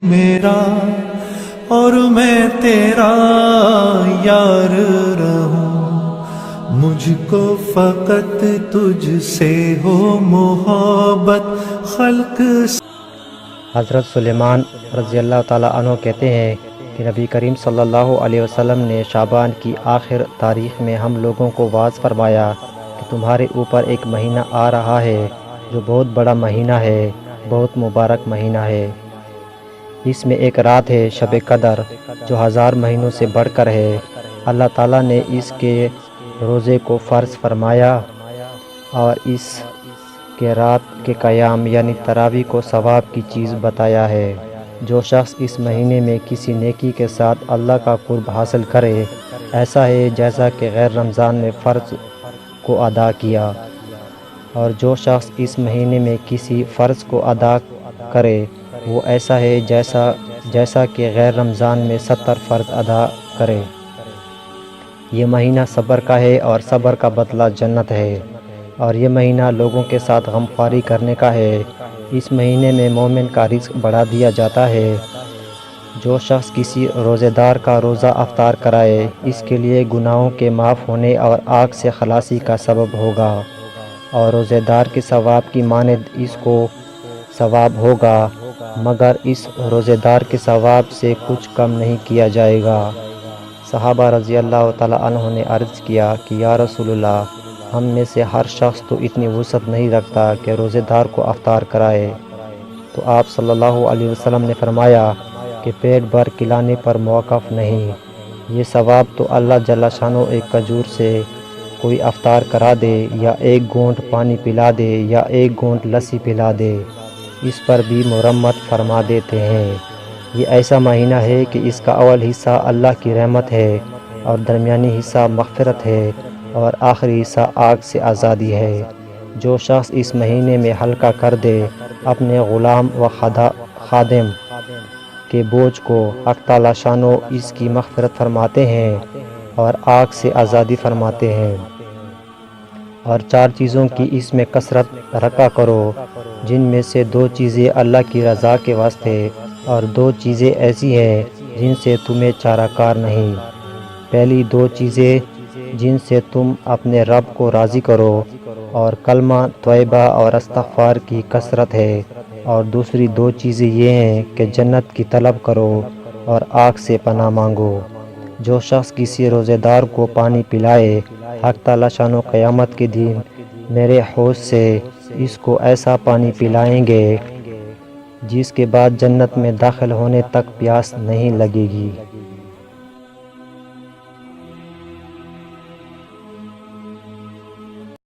میرا اور میں تیرا یار رہوں، مجھ کو فقط تجھ سے ہو محبت خلق سے۔ حضرت سلیمان رضی اللہ تعالیٰ عنہ کہتے ہیں کہ نبی کریم صلی اللہ علیہ وسلم نے شعبان کی آخر تاریخ میں ہم لوگوں کو واعظ فرمایا کہ تمہارے اوپر ایک مہینہ آ رہا ہے جو بہت بڑا مہینہ ہے، بہت مبارک مہینہ ہے۔ اس میں ایک رات ہے شب قدر جو 1000 مہینوں سے بڑھ کر ہے۔ اللہ تعالیٰ نے اس کے روزے کو فرض فرمایا اور اس کے رات کے قیام یعنی تراویح کو ثواب کی چیز بتایا ہے۔ جو شخص اس مہینے میں کسی نیکی کے ساتھ اللہ کا قرب حاصل کرے، ایسا ہے جیسا کہ غیر رمضان میں فرض کو ادا کیا، اور جو شخص اس مہینے میں کسی فرض کو ادا کرے وہ ایسا ہے جیسا کہ غیر رمضان میں 70 فرض ادا کرے۔ یہ مہینہ صبر کا ہے اور صبر کا بدلہ جنت ہے، اور یہ مہینہ لوگوں کے ساتھ غمخواری کرنے کا ہے۔ اس مہینے میں مومن کا رزق بڑھا دیا جاتا ہے۔ جو شخص کسی روزے دار کا روزہ افطار کرائے، اس کے لیے گناہوں کے معاف ہونے اور آگ سے خلاصی کا سبب ہوگا، اور روزے دار کے ثواب کی مانند اس کو ثواب ہوگا، مگر اس روزے دار کے ثواب سے کچھ کم نہیں کیا جائے گا۔ صحابہ رضی اللہ تعالیٰ عنہ نے عرض کیا کہ یا رسول اللہ، ہم میں سے ہر شخص تو اتنی وسعت نہیں رکھتا کہ روزے دار کو افطار کرائے۔ تو آپ صلی اللہ علیہ وسلم نے فرمایا کہ پیٹ بھر کھلانے پر موقف نہیں، یہ ثواب تو اللہ جل شانہ ایک کھجور سے کوئی افطار کرا دے، یا ایک گھونٹ پانی پلا دے، یا ایک گھونٹ لسی پلا دے، اس پر بھی مرمت فرما دیتے ہیں۔ یہ ایسا مہینہ ہے کہ اس کا اول حصہ اللہ کی رحمت ہے، اور درمیانی حصہ مغفرت ہے، اور آخری حصہ آگ سے آزادی ہے۔ جو شخص اس مہینے میں ہلکا کر دے اپنے غلام و خادم کے بوجھ کو، حق تعالیٰ شانہ اس کی مغفرت فرماتے ہیں اور آگ سے آزادی فرماتے ہیں۔ اور 4 چیزوں کی اس میں کثرت رکھا کرو، جن میں سے 2 چیزیں اللہ کی رضا کے واسطے، اور 2 چیزیں ایسی ہیں جن سے تمہیں چارہ کار نہیں۔ پہلی 2 چیزیں جن سے تم اپنے رب کو راضی کرو، اور کلمہ طیبہ اور استغفار کی کثرت ہے، اور دوسری 2 چیزیں یہ ہیں کہ جنت کی طلب کرو اور آگ سے پناہ مانگو۔ جو شخص کسی روزے دار کو پانی پلائے، حق تعالیٰ شانہ قیامت کے دن میرے حوض سے اس کو ایسا پانی پلائیں گے جس کے بعد جنت میں داخل ہونے تک پیاس نہیں لگے گی۔